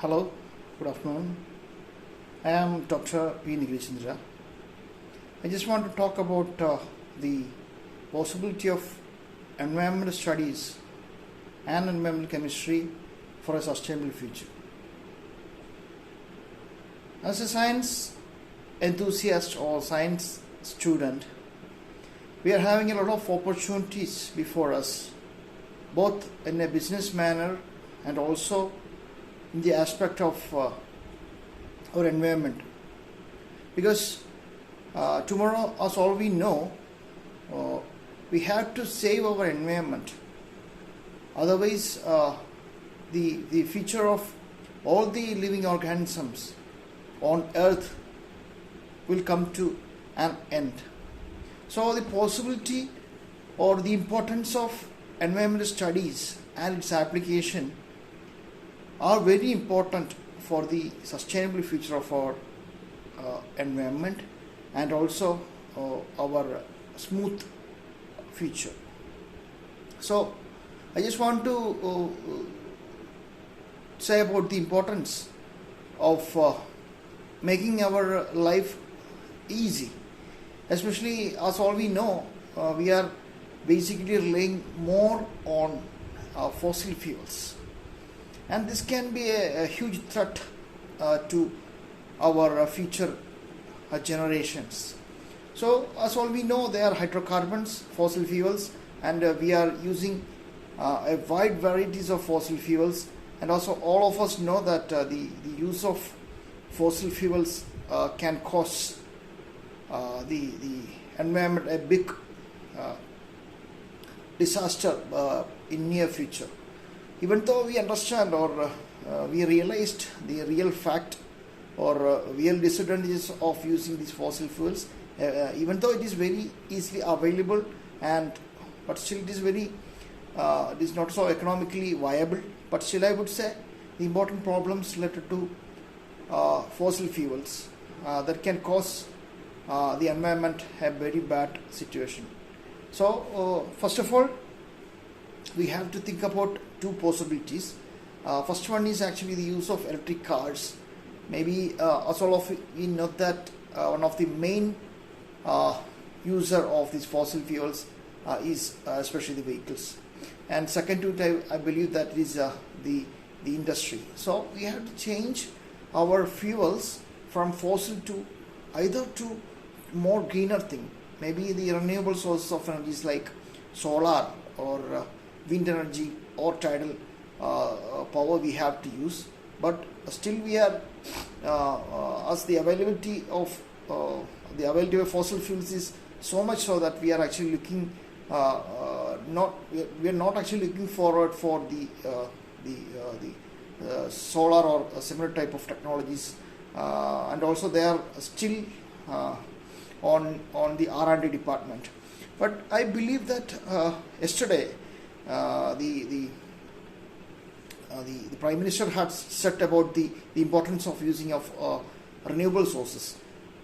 Hello, good afternoon. I am Dr. P. Nigri. I just want to talk about the possibility of environmental studies and environmental chemistry for a sustainable future. As a science enthusiast or science student, we are having a lot of opportunities before us, both in a business manner and also in the aspect of our environment. Because tomorrow, as all we know, we have to save our environment. Otherwise, the future of all the living organisms on earth will come to an end. So the possibility or the importance of environmental studies and its application are very important for the sustainable future of our environment and also our smooth future. So I just want to say about the importance of making our life easy, especially as all we know, we are basically relying more on fossil fuels, and this can be a huge threat to our future generations. So as all we know, they are hydrocarbons, fossil fuels, and we are using a wide varieties of fossil fuels, and also all of us know that the use of fossil fuels can cause the environment a big disaster in near future. Even though we understand or we realized the real fact or real disadvantages of using these fossil fuels, even though it is very easily available but still it is not so economically viable, but still I would say the important problems related to fossil fuels that can cause the environment a very bad situation. So first of all, we have to think about two possibilities. First one is actually the use of electric cars. Maybe as all of you know that one of the main user of these fossil fuels is especially the vehicles. And second to it, I believe that is the industry. So we have to change our fuels from fossil to either to more greener thing. Maybe the renewable sources of energies like solar or wind energy or tidal power we have to use, but still we are as the availability of fossil fuels is so much so that we are actually looking we are not actually looking forward for the solar or similar type of technologies, and also they are still on the R&D department. But I believe that yesterday the Prime Minister had said about the importance of using of renewable sources.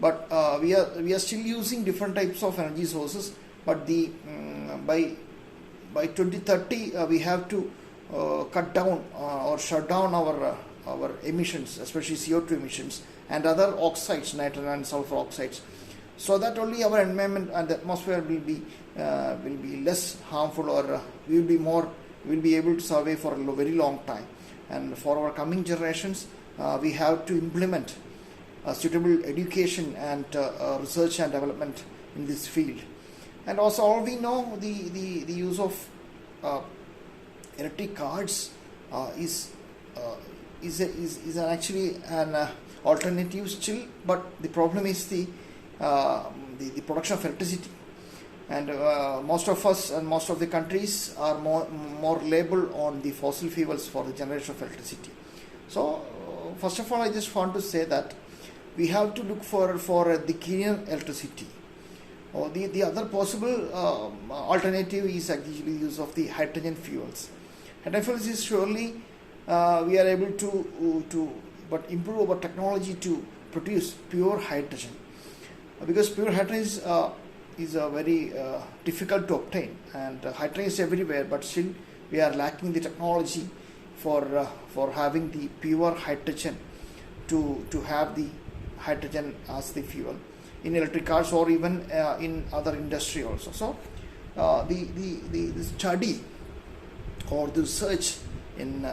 But we are still using different types of energy sources. But by 2030 we have to cut down or shut down our emissions, especially CO2 emissions and other oxides, nitrogen and sulfur oxides, so that only our environment and the atmosphere will be less harmful, or we will be able to survive for a very long time. And for our coming generations, we have to implement suitable education and research and development in this field. And also, all we know, the use of electric cars is actually an alternative still, but the problem is the production of electricity. And most of us and most of the countries are more reliable on the fossil fuels for the generation of electricity. So first of all, I just want to say that we have to look for the cleaner electricity. Or the other possible alternative is actually the use of the hydrogen fuels. Hydrogen fuels is surely we are able to but improve our technology to produce pure hydrogen, because pure hydrogen is very difficult to obtain, and hydrogen is everywhere, but still we are lacking the technology for having the pure hydrogen, to have the hydrogen as the fuel in electric cars or even in other industry also. So the study or the research in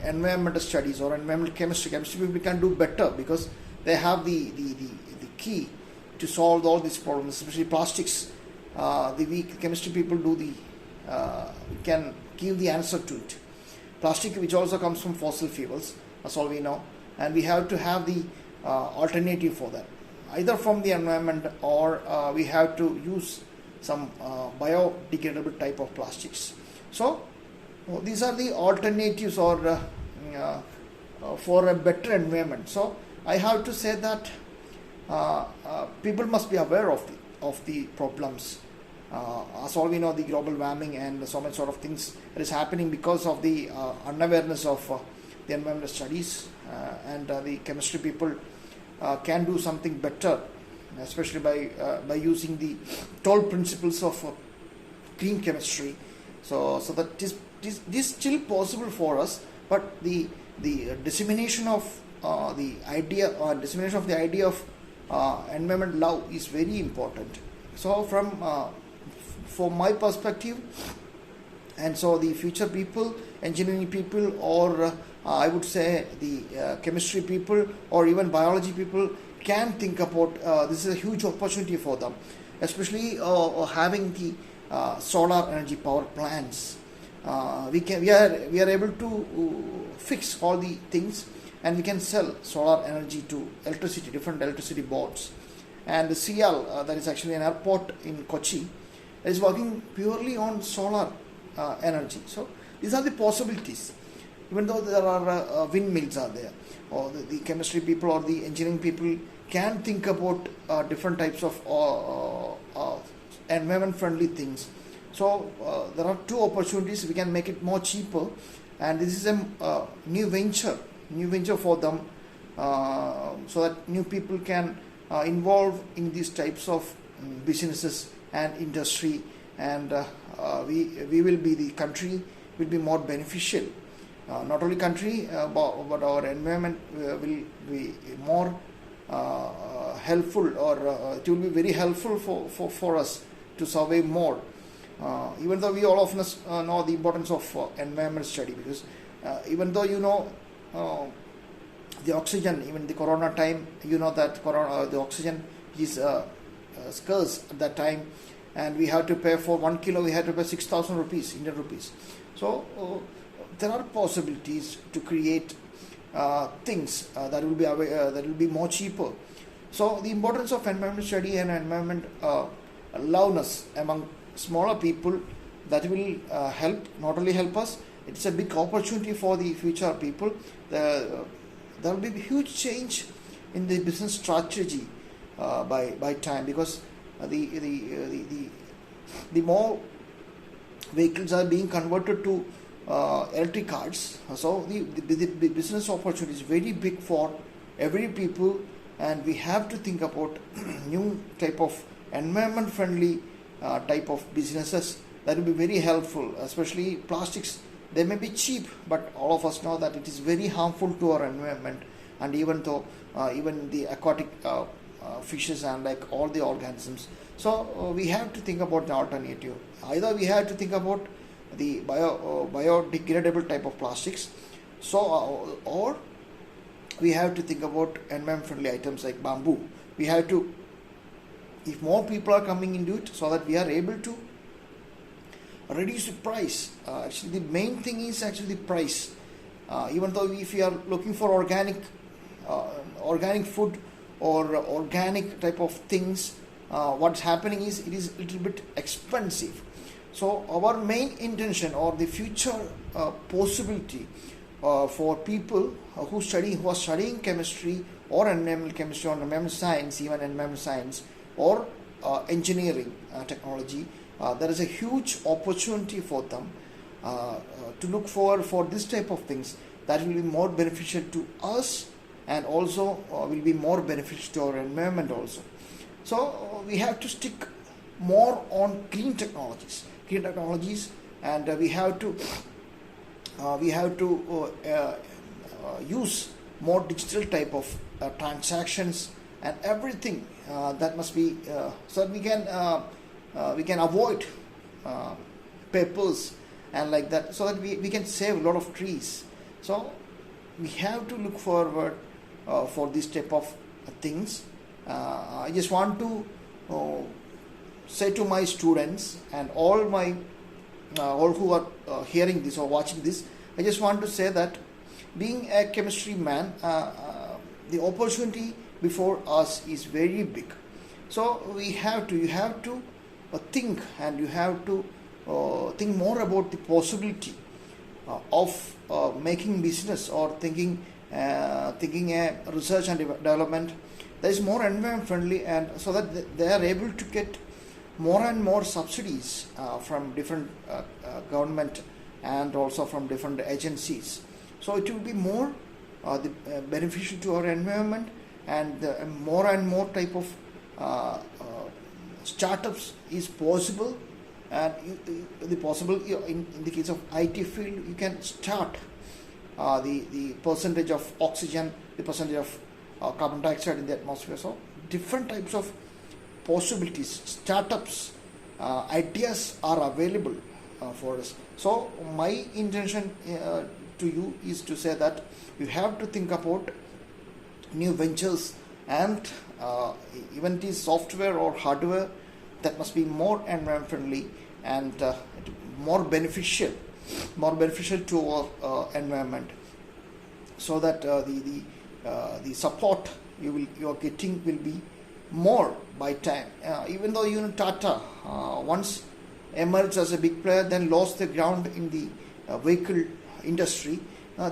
environmental studies or environmental chemistry people can do better, because they have the key to solve all these problems, especially plastics. The chemistry people do can give the answer to it. Plastic, which also comes from fossil fuels, that's all we know, and we have to have the alternative for that, either from the environment or we have to use some biodegradable type of plastics. So these are the alternatives or for a better environment. So I have to say that people must be aware of the problems. As all we know, the global warming and so many sort of things that is happening because of the unawareness of the environmental studies, and the chemistry people can do something better, especially by using the 12 principles of clean chemistry. So that this still possible for us, but the dissemination of the idea of environment love is very important. So from my perspective, and so the future people, engineering people, or I would say the chemistry people or even biology people can think about this is a huge opportunity for them, especially having the solar energy power plants. We are able to fix all the things, and we can sell solar energy to electricity, different electricity boards. And the CL, that is actually an airport in Kochi, is working purely on solar energy. So these are the possibilities. Even though there are windmills are there, or the chemistry people or the engineering people can think about different types of environment friendly things. So there are two opportunities. We can make it more cheaper, and this is a new venture for them, so that new people can involve in these types of businesses and industry, and we will be, the country will be more beneficial. Not only country, but our environment will be more helpful, or it will be very helpful for us to survive more. Even though we all of us know the importance of environment study, because even though the oxygen, even the corona time, that the oxygen is scarce at that time, and we have to pay for 1 kilo, we have to pay 6,000 rupees, Indian rupees. So there are possibilities to create things that will be more cheaper. So the importance of environment study and environment loveness among smaller people, that will not only help us, it's a big opportunity for the future people. There will be a huge change in the business strategy by time, because the more vehicles are being converted to electric cars. So the business opportunity is very big for every people, and we have to think about new type of environment friendly type of businesses that will be very helpful. Especially plastics, they may be cheap, but all of us know that it is very harmful to our environment, and even the aquatic fishes and like all the organisms. So we have to think about the alternative. Either we have to think about the biodegradable type of plastics, or we have to think about environment friendly items like bamboo. We have to, if more people are coming into it, so that we are able to reduce the price. Actually, the main thing is actually the price. Even though if we are looking for organic food or organic type of things, what's happening is it is a little bit expensive. So our main intention or the future possibility for people who are studying chemistry or environmental chemistry or environmental science, even environmental science or engineering technology, there is a huge opportunity for them to look for this type of things that will be more beneficial to us, and also will be more beneficial to our environment also. So we have to stick more on clean technologies, and we have to we have to use more digital type of transactions and everything that must be so that we can avoid papers and like that, so that we can save a lot of trees. So we have to look forward for this type of things. I just want to say to my students and all who are hearing this or watching this, I just want to say that being a chemistry man, the opportunity before us is very big. So you have to think, and you have to think more about the possibility of making business, or thinking a research and development that is more environment friendly, and so that they are able to get more and more subsidies from different government and also from different agencies. So it will be more beneficial to our environment, and more type of startups is possible. And the possible in the case of IT field, you can start the percentage of oxygen, the percentage of carbon dioxide in the atmosphere. So different types of possibilities, startups, ideas are available for us. So my intention to you is to say that you have to think about new ventures, and even it is software or hardware that must be more environment friendly and more beneficial to our environment, so that the support you are getting will be more by time. Even though Tata once emerged as a big player, then lost the ground in the vehicle industry,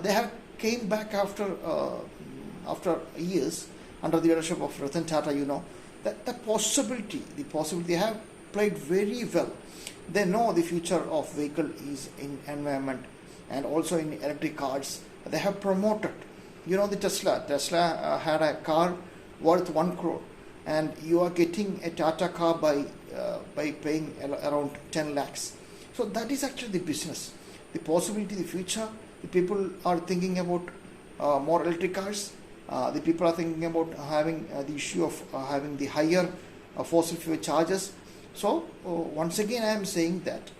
they have came back after years under the leadership of Ratan Tata. That the possibility they have played very well. They know the future of vehicle is in environment and also in electric cars. They have promoted. The Tesla had a car worth 1 crore, and you are getting a Tata car by paying around 10 lakhs. So that is actually the business, the possibility, the future. The people are thinking about more electric cars. The people are thinking about having the issue of having the higher fossil fuel charges. So once again I am saying that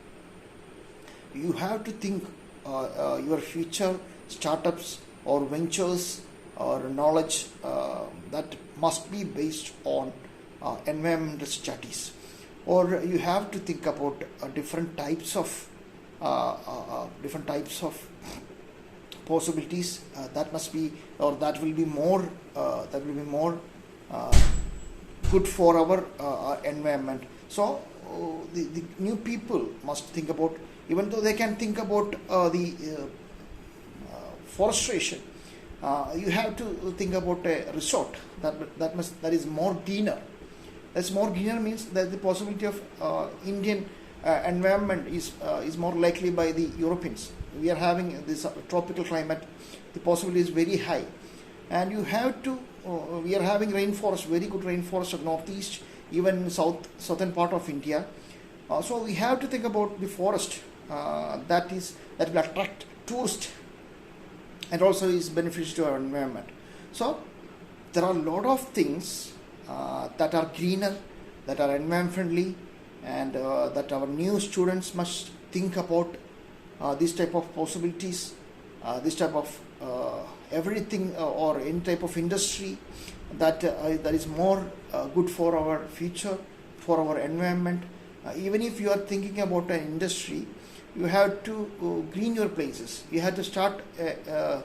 you have to think your future startups or ventures or knowledge that must be based on environmental studies, or you have to think about different types of possibilities that must be, or that will be more good for our environment. So the new people must think about, even though they can think about the forestation, you have to think about a resort that is more greener. That's more greener means that the possibility of Indian environment is more likely by the Europeans. We are having this tropical climate. The possibility is very high, and you have to. We are having rainforest, very good rainforest of northeast, even in southern part of India. So we have to think about the forest that will attract tourists and also is beneficial to our environment. So there are a lot of things that are greener, that are environment friendly, and that our new students must think about this type of possibilities, this type of everything or any type of industry that is more good for our future, for our environment. Even if you are thinking about an industry, you have to green your places. You have to start a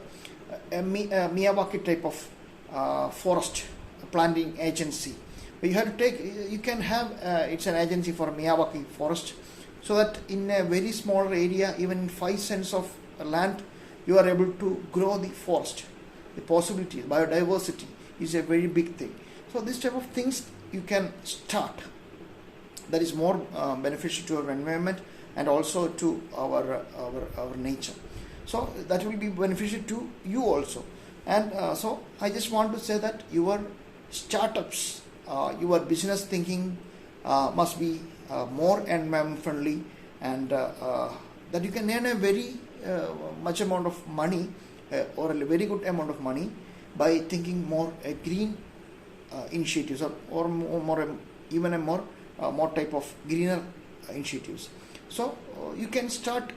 Miyawaki type of forest planting agency. You have to take. You can have it's an agency for Miyawaki forest, so that in a very small area, even in 5 cents of land, you are able to grow the forest. The possibility, biodiversity is a very big thing. So this type of things you can start. That is more beneficial to our environment and also to our nature. So that will be beneficial to you also. And so I just want to say that your startups, your business thinking must be more environment friendly, and that you can earn a very much amount of money or a very good amount of money by thinking more green initiatives or even a more type of greener initiatives. So you can start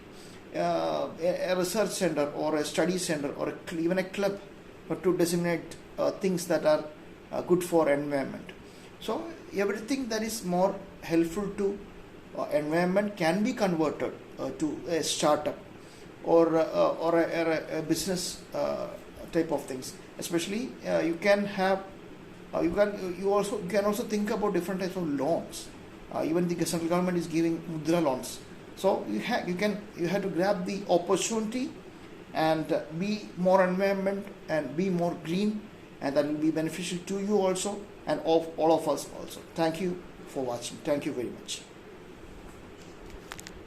a research center or a study center or even a club to disseminate things that are good for environment. So everything that is more helpful to environment can be converted to a startup or a business type of things. Especially you can also think about different types of loans. Even the central government is giving mudra loans. So you have to grab the opportunity and be more environment and be more green, and that will be beneficial to you also and of all of us also. Thank you for watching. Thank you very much.